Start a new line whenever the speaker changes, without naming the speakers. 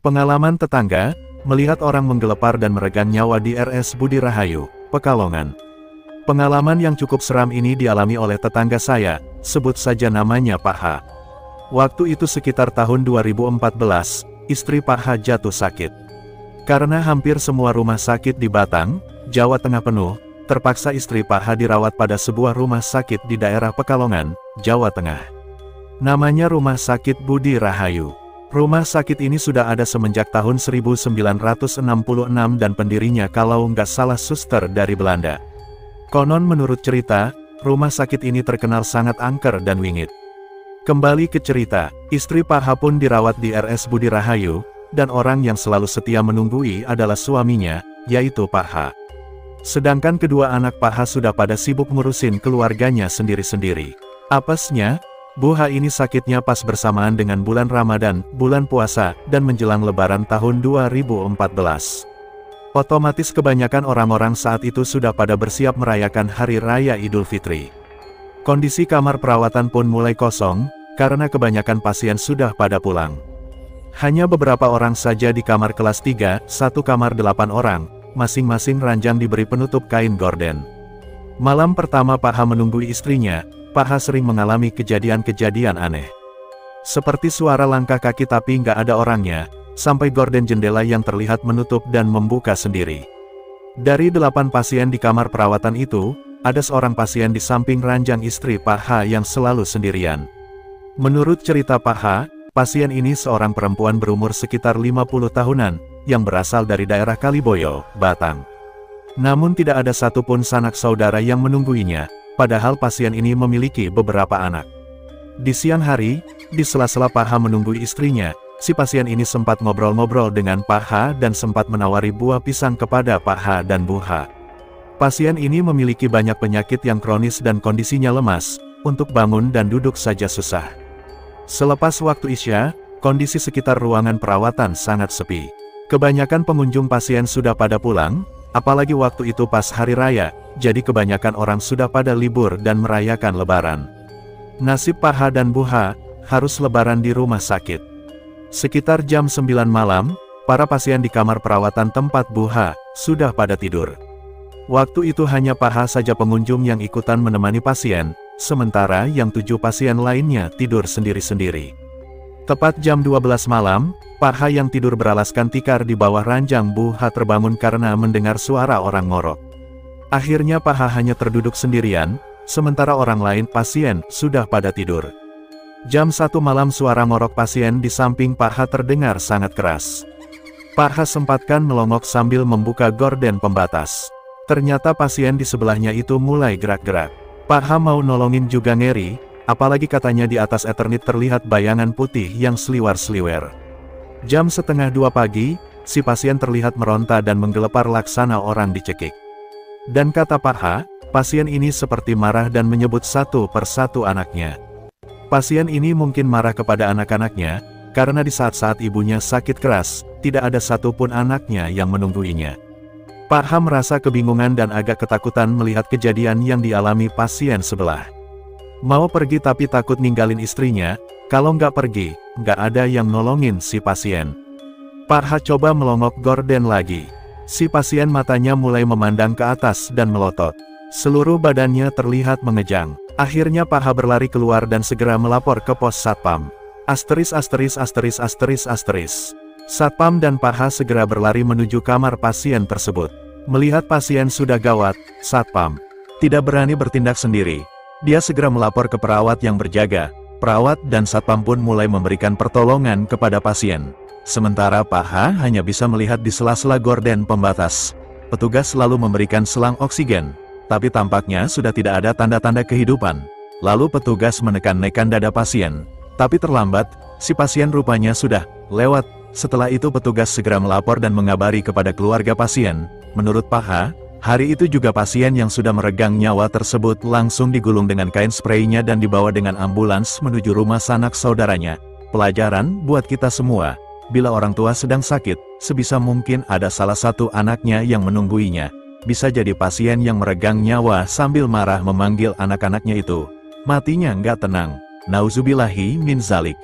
Pengalaman tetangga, melihat orang menggelepar dan meregang nyawa di RS Budi Rahayu, Pekalongan. Pengalaman yang cukup seram ini dialami oleh tetangga saya, sebut saja namanya Pak H. Waktu itu sekitar tahun 2014, istri Pak H jatuh sakit. Karena hampir semua rumah sakit di Batang, Jawa Tengah penuh, terpaksa istri Pak H dirawat pada sebuah rumah sakit di daerah Pekalongan, Jawa Tengah. Namanya Rumah Sakit Budi Rahayu. Rumah sakit ini sudah ada semenjak tahun 1966 dan pendirinya kalau nggak salah suster dari Belanda. Konon menurut cerita, rumah sakit ini terkenal sangat angker dan wingit. Kembali ke cerita, istri Pak H pun dirawat di RS Budi Rahayu, dan orang yang selalu setia menunggui adalah suaminya, yaitu Pak H. Sedangkan kedua anak Pak H sudah pada sibuk ngurusin keluarganya sendiri-sendiri. Apesnya, Bu H ini sakitnya pas bersamaan dengan bulan Ramadan, bulan puasa, dan menjelang Lebaran tahun 2014. Otomatis kebanyakan orang-orang saat itu sudah pada bersiap merayakan Hari Raya Idul Fitri. Kondisi kamar perawatan pun mulai kosong, karena kebanyakan pasien sudah pada pulang. Hanya beberapa orang saja di kamar kelas 3, satu kamar 8 orang, masing-masing ranjang diberi penutup kain gorden. Malam pertama Pak H menunggui istrinya, Pak H sering mengalami kejadian-kejadian aneh. Seperti suara langkah kaki tapi nggak ada orangnya, sampai gorden jendela yang terlihat menutup dan membuka sendiri. Dari 8 pasien di kamar perawatan itu, ada seorang pasien di samping ranjang istri Pak H yang selalu sendirian. Menurut cerita Pak H, pasien ini seorang perempuan berumur sekitar 50 tahunan, yang berasal dari daerah Kaliboyo, Batang. Namun tidak ada satupun sanak saudara yang menungguinya, padahal pasien ini memiliki beberapa anak. Di siang hari, di sela-sela Pak H menunggu istrinya, si pasien ini sempat ngobrol-ngobrol dengan Pak H dan sempat menawari buah pisang kepada Pak H dan Bu H. Pasien ini memiliki banyak penyakit yang kronis dan kondisinya lemas, untuk bangun dan duduk saja susah. Selepas waktu Isya, kondisi sekitar ruangan perawatan sangat sepi. Kebanyakan pengunjung pasien sudah pada pulang, apalagi waktu itu pas hari raya, jadi kebanyakan orang sudah pada libur dan merayakan Lebaran. Nasib Pak H dan Bu H, harus Lebaran di rumah sakit. Sekitar jam 9 malam, para pasien di kamar perawatan tempat Bu H, sudah pada tidur. Waktu itu hanya Pak H saja pengunjung yang ikutan menemani pasien, sementara yang 7 pasien lainnya tidur sendiri-sendiri. Tepat jam 12 malam, Pak H yang tidur beralaskan tikar di bawah ranjang Bu H terbangun karena mendengar suara orang ngorok. Akhirnya Pak H hanya terduduk sendirian, sementara orang lain pasien sudah pada tidur. Jam 1 malam suara ngorok pasien di samping Pak H terdengar sangat keras. Pak H sempatkan melongok sambil membuka gorden pembatas. Ternyata pasien di sebelahnya itu mulai gerak-gerak. Pak H mau nolongin juga ngeri, apalagi katanya di atas Eternit terlihat bayangan putih yang seliwer-seliwer. Jam 1:30 pagi, si pasien terlihat meronta dan menggelepar laksana orang dicekik. Dan kata Pak H, pasien ini seperti marah dan menyebut satu persatu anaknya. Pasien ini mungkin marah kepada anak-anaknya, karena di saat-saat ibunya sakit keras, tidak ada satupun anaknya yang menungguinya. Pak H merasa kebingungan dan agak ketakutan melihat kejadian yang dialami pasien sebelah. Mau pergi tapi takut ninggalin istrinya, kalau nggak pergi, nggak ada yang nolongin si pasien. Pak H coba melongok gorden lagi. Si pasien matanya mulai memandang ke atas dan melotot. Seluruh badannya terlihat mengejang. Akhirnya Pak H berlari keluar dan segera melapor ke pos Satpam. Satpam dan Pak H segera berlari menuju kamar pasien tersebut. Melihat pasien sudah gawat, Satpam tidak berani bertindak sendiri. Dia segera melapor ke perawat yang berjaga. Perawat dan Satpam pun mulai memberikan pertolongan kepada pasien. Sementara Pak H hanya bisa melihat di sela-sela gorden pembatas. Petugas selalu memberikan selang oksigen, tapi tampaknya sudah tidak ada tanda-tanda kehidupan. Lalu petugas menekan-nekan dada pasien, tapi terlambat, si pasien rupanya sudah lewat. Setelah itu petugas segera melapor dan mengabari kepada keluarga pasien. Menurut Pak H, hari itu juga pasien yang sudah meregang nyawa tersebut langsung digulung dengan kain spraynya dan dibawa dengan ambulans menuju rumah sanak saudaranya. Pelajaran buat kita semua, bila orang tua sedang sakit, sebisa mungkin ada salah satu anaknya yang menungguinya. Bisa jadi pasien yang meregang nyawa sambil marah memanggil anak-anaknya itu. Matinya nggak tenang. Nauzubillahi min zalik.